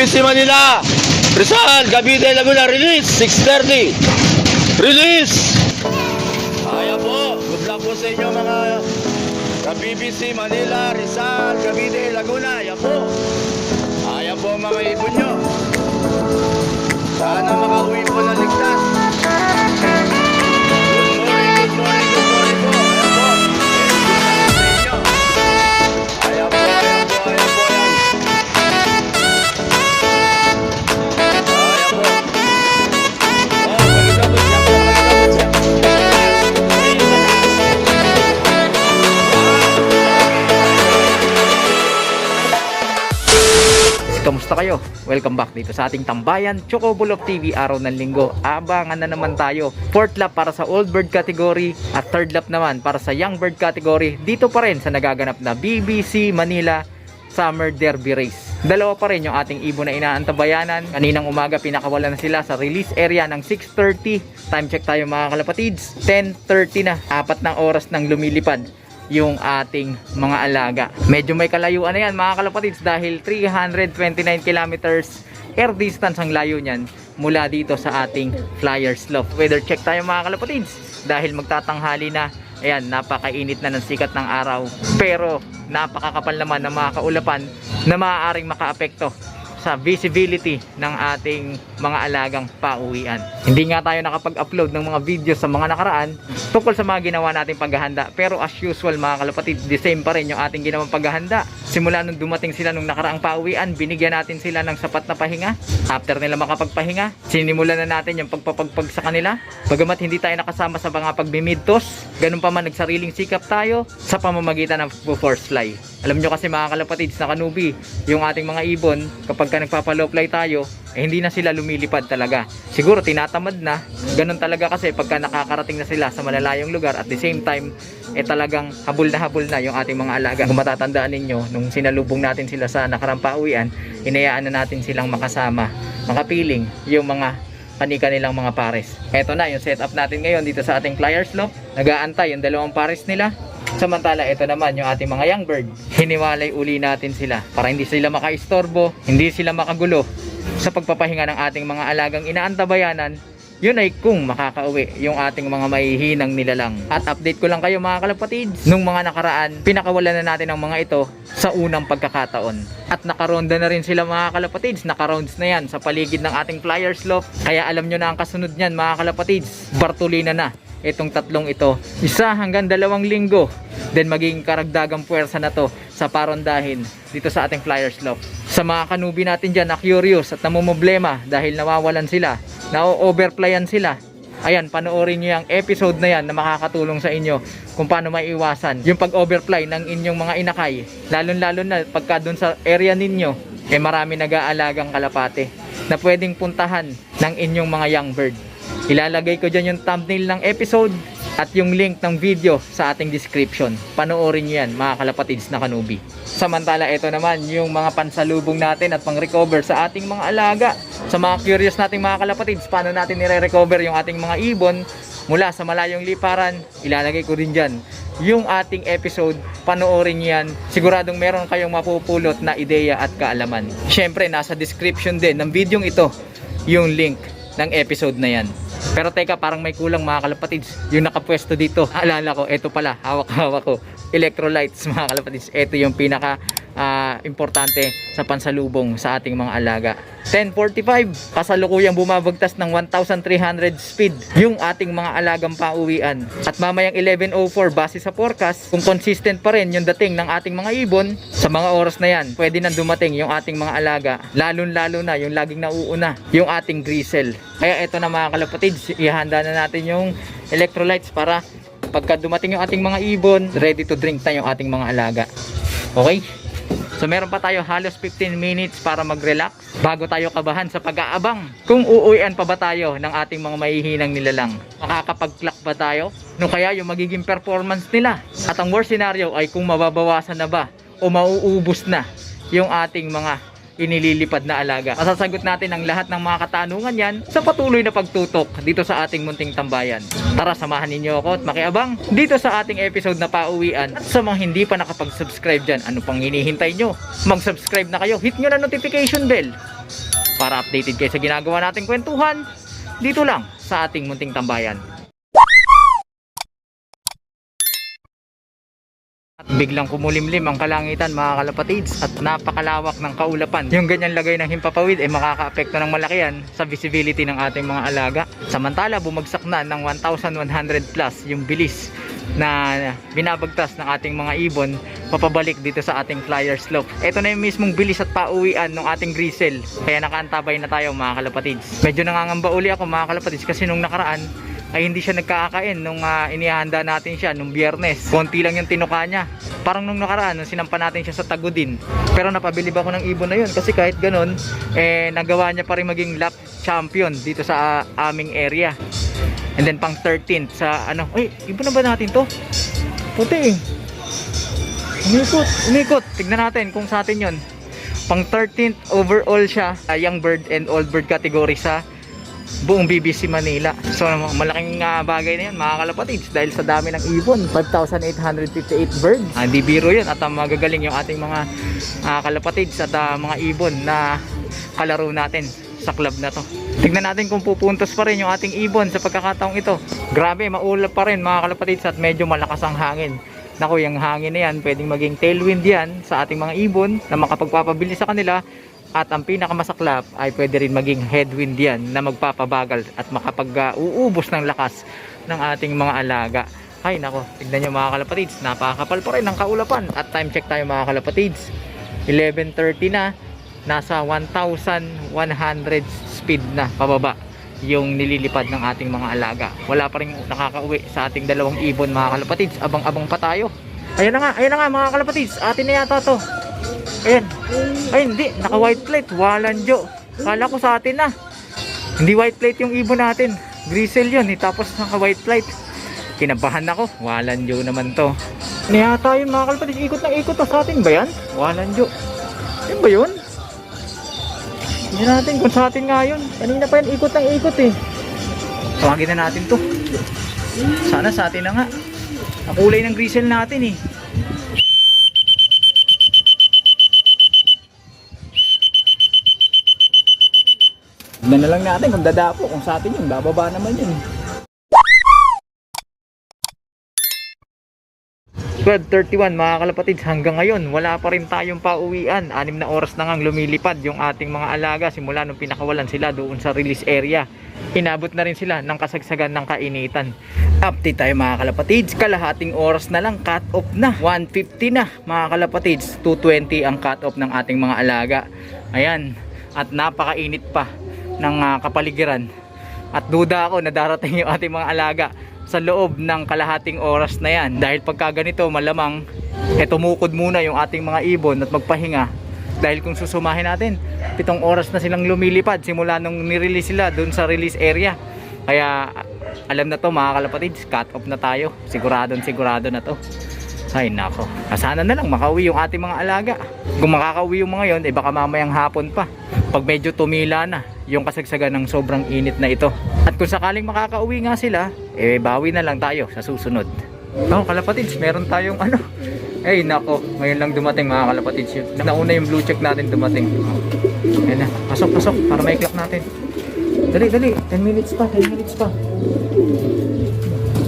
BBC Manila, Rizal, Cavite, Laguna, release, 6:30. Release! Ayan po, good luck po sa inyo mga BBC Manila, Rizal, Cavite, Laguna. Ayan po mga ibon nyo. Sana makauwi po na ligtas. Good morning po. Ayan po. Kamusta kayo? Welcome back dito sa ating tambayan, Chocobulok TV, araw ng linggo. Abangan na naman tayo. 4th lap para sa old bird category at 3rd lap naman para sa young bird category. Dito pa rin sa nagaganap na BBC Manila Summer Derby Race. Dalawa pa rin yung ating ibon na inaantabayanan. Kaninang umaga pinakawalan na sila sa release area ng 6:30. Time check tayo mga kalapatids. 10:30 na. 4 na oras nang lumilipad yung ating mga alaga. Medyo may kalayuan na yan mga kalapatids dahil 329 kilometers air distance ang layo niyan mula dito sa ating flyer slope. Weather check tayo mga kalapatids dahil magtatanghali na. Ayan, napakainit na ng sikat ng araw pero napakakapal naman ng mga kaulapan na maaaring makaapekto sa visibility ng ating mga alagang pauwian. Hindi nga tayo nakapag-upload ng mga video sa mga nakaraan tungkol sa mga ginawa nating paghahanda, pero as usual mga kalapatid, the same pa rin yung ating ginawang paghahanda. Simula nung dumating sila nung nakaraang pauwian, binigyan natin sila ng sapat na pahinga. After nila makapagpahinga, sinimulan na natin yung pagpapagpag sa kanila. Bagamat hindi tayo nakasama sa mga pagbimidtos, ganun pa man nagsariling sikap tayo sa pamamagitan ng force fly. Alam nyo kasi mga kalapatids na kanubi, yung ating mga ibon kapag nagpapalow fly tayo, hindi na sila lumilipad talaga. Siguro tinatamad na. Ganun talaga kasi pagka nakakarating na sila sa malalayong lugar at the same time talagang habol na yung ating mga alaga. Kung matatandaan ninyo, nung sinalubong natin sila sa nakarang pauwian, hinayaan na natin silang makasama, makapiling yung mga kani-kanilang mga pares. Eto na yung setup natin ngayon dito sa ating flyer slope. Nag-aantay yung dalawang pares nila. Samantala ito naman yung ating mga young bird. Hiniwalay uli natin sila para hindi sila makaistorbo, hindi sila makagulo sa pagpapahinga ng ating mga alagang inaantabayanan. Yun ay kung makakauwi yung ating mga mahihinang nilalang. At update ko lang kayo mga kalapatids, nung mga nakaraan pinakawalan na natin ang mga ito sa unang pagkakataon. At nakaronda na rin sila mga kalapatids, nakarounds na yan sa paligid ng ating flyer slope. Kaya alam nyo na ang kasunod nyan mga kalapatids, Bartolina na itong tatlong ito. 1 hanggang 2 linggo, then magiging karagdagang puwersa na to sa parondahin dito sa ating flyer slope. Sa mga kanubi natin dyan na curious at namumblema dahil nawawalan sila, na-overplyan sila, ayan, panoorin nyo yung episode na yan na makakatulong sa inyo kung paano maiiwasan yung pag-overfly ng inyong mga inakay, lalo na pagka dun sa area ninyo marami nag-aalagang kalapate na pwedeng puntahan ng inyong mga young bird. Ilalagay ko dyan yung thumbnail ng episode at yung link ng video sa ating description. Panoorin nyo yan mga kalapatids na kanubi. Samantala ito naman yung mga pansalubong natin at pang-recover sa ating mga alaga. Sa mga curious nating mga kalapatids, paano natin nire-recover yung ating mga ibon mula sa malayong liparan, ilalagay ko din dyan yung ating episode. Panoorin nyo yan. Siguradong meron kayong mapupulot na ideya at kaalaman. Syempre nasa description din ng video ito yung link ng episode na yan. Pero teka, parang may kulang mga kalapatids. Yung nakapwesto dito, alala ko, eto pala, hawak-hawak ko, electrolytes mga kalapatids. Eto yung pinaka importante sa pansalubong sa ating mga alaga. 10:45, kasalukuyang bumabagtas ng 1,300 speed yung ating mga alagang pauwian. At mamayang 11:04 base sa forecast, kung consistent pa rin yung dating ng ating mga ibon, sa mga oras na yan, pwede nang dumating yung ating mga alaga. Lalo na yung laging nauuna, yung ating grizzle. Kaya eto na mga kalapatids, ihanda na natin yung electrolytes para pagka dumating yung ating mga ibon, ready to drink na yung ating mga alaga. Okay? So meron pa tayo halos 15 minutes para mag-relax bago tayo kabahan sa pag-aabang kung uuwian pa ba tayo ng ating mga mahihinang nilalang. Makakapag-clock ba tayo? No kaya yung magiging performance nila? At ang worst scenario ay kung mababawasan na ba o mauubos na yung ating mga inililipad na alaga. Masasagot natin ang lahat ng mga katanungan yan sa patuloy na pagtutok dito sa ating munting tambayan. Tara, samahan ninyo ako at makiabang dito sa ating episode na pauwian. At sa mga hindi pa nakapag-subscribe dyan, ano pang hinihintay nyo? Mag-subscribe na kayo, hit nyo na notification bell para updated kayo sa ginagawa nating kwentuhan dito lang sa ating munting tambayan. At biglang kumulimlim ang kalangitan mga kalapatids at napakalawak ng kaulapan. Yung ganyan lagay ng himpapawid ay makaka-apekto ng malaki yan sa visibility ng ating mga alaga. Samantala bumagsak na ng 1,100 plus yung bilis na binabagtas ng ating mga ibon papabalik dito sa ating flyer slope. Ito na yung mismong bilis at pauwian ng ating grisel. Kaya nakaantabay na tayo mga kalapatids. Medyo nangangamba uli ako mga kalapatids kasi nung nakaraan ay hindi siya nagkakain nung inihanda natin siya nung Biyernes. Konti lang yung tinuka niya. Parang nung nakaraan, nung sinampa natin siya sa Tagudin. Pero napabilib ako ng ibon na yun kasi kahit ganun, nagawa niya pa rin maging lap champion dito sa aming area. And then pang 13th sa ibon na ba natin to? Puti eh. Umikot. Tignan natin kung sa atin yun. Pang 13th overall siya, young bird and old bird category sa buong BBC Manila. So malaking bagay na yan mga kalapatids dahil sa dami ng ibon. 5,858 birds. Di biro yun at magagaling yung ating mga kalapatids at mga ibon na kalaro natin sa club na to. Tignan natin kung pupuntos pa rin yung ating ibon sa pagkakataong ito. Grabe, maulap pa rin mga kalapatids at medyo malakas ang hangin. Naku, yung hangin na yan pwedeng maging tailwind yan sa ating mga ibon na makapagpapabilis sa kanila. At ang pinakamasaklap ay pwede rin maging headwind yan na magpapabagal at makapag-uubos ng lakas ng ating mga alaga. Ay nako, tignan nyo mga kalapatids, napakapal pa rin ang kaulapan. At time check tayo mga kalapatids, 11:30 na, nasa 1,100 speed na pababa yung nililipad ng ating mga alaga. Wala pa rin nakakauwi sa ating dalawang ibon mga kalapatids, abang-abang pa tayo. Ayan na nga mga kalapatids, atin na yata to. Ayan. Ay hindi, naka white plate, walanjo. Kala ko sa atin na. Hindi white plate yung ibon natin, grisel yun tapos naka white plate. Kinabahan ako, walanjo naman to. Ano yata yun mga kalapatids, ikot ng ikot sa atin ba yan? Walanjo. Yan ba yun? Hindi natin kung sa atin nga yun. Kanina pa yan ikot ng ikot eh. Tawagin na natin to. Sana sa atin na nga. Ang kulay ng grisel natin eh. Tignan na lang natin kung dadapo. Kung sa atin yun, bababa naman yun. 12:31 mga kalapatids, hanggang ngayon wala pa rin tayong pauwian. 6 na oras na ngang lumilipad yung ating mga alaga simula nung pinakawalan sila doon sa release area. Inabot na rin sila ng kasagsagan ng kainitan. Update tayo mga kalapatids, kalahating oras na lang, cut off na, 1:50 na mga kalapatids, 2:20 ang cut off ng ating mga alaga. Ayan, at napakainit pa ng kapaligiran at duda ako na darating yung ating mga alaga sa loob ng kalahating oras na yan, dahil pagka ganito malamang tumukod muna yung ating mga ibon at magpahinga, dahil kung susumahin natin 7 oras na silang lumilipad simula nung nirelease sila dun sa release area. Kaya alam na to mga kalapatids, cut off na tayo, sigurado na to. Ay nako, sana na lang makauwi yung ating mga alaga. Kung makakauwi yung mga yon, baka mamayang hapon pa pag medyo tumila na yung kasagsagan ng sobrang init na ito. At kung sakaling makakauwi nga sila, bawi na lang tayo sa susunod. Kalapatids, meron tayong ay nako, ngayon lang dumating mga kalapatids. Nauna yung blue check natin dumating. Ayan na, pasok para ma-clock natin. Dali, 10 minutes pa.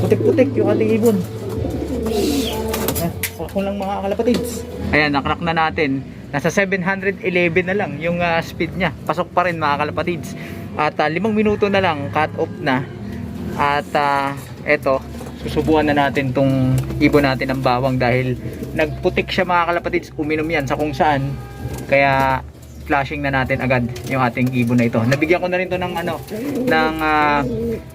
Putik-putik yung ating ibon. Ako lang mga kalapatids. Ayan, nakrak na natin. Nasa 711 na lang yung speed niya. Pasok pa rin mga kalapatids. At 5 minuto na lang, cut off na. At eto, susubuan na natin tong ibon natin ng bawang dahil nagputik siya mga kalapatids. Uminom yan sa kung saan. Kaya flashing na natin agad yung ating ibon na ito. Nabigyan ko na rin to ng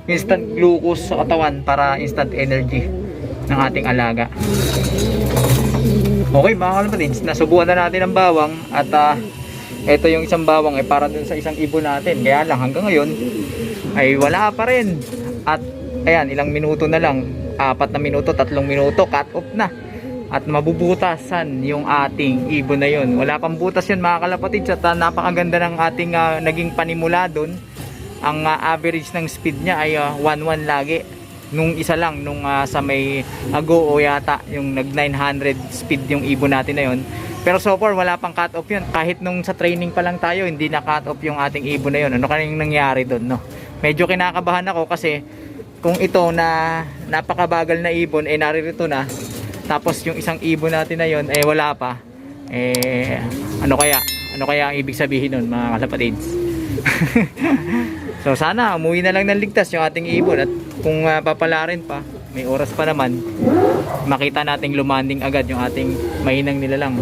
instant glucose sa katawan para instant energy ng ating alaga. Okay mga kalapatids, nasubukan na natin ang bawang at ito yung isang bawang para dun sa isang ibon natin. Kaya lang hanggang ngayon ay wala pa rin. At ayan, ilang minuto na lang, 4 na minuto, 3 minuto, cut off na. At mabubutasan yung ating ibon na yun. Wala pang butas yun mga kalapatids at napakaganda ng ating naging panimula dun. Ang average ng speed niya ay 1-1 lagi. Nung isa lang, nung sa may Agoo yata, yung nag 900 speed yung ibon natin na yun, Pero so far wala pang cut off yun. Kahit nung sa training pa lang tayo, hindi na cut off yung ating ibon na yun. Ano kanyang nangyari doon, no? Medyo kinakabahan ako kasi kung ito na napakabagal na ibon naririto na, tapos yung isang ibon natin na yun wala pa, ano kaya ang ibig sabihin nun, mga kalapatids? So sana umuwi na lang ng ligtas yung ating ibon, at kung papalarin pa, may oras pa naman, makita nating lumanding agad yung ating mahinang nilalang.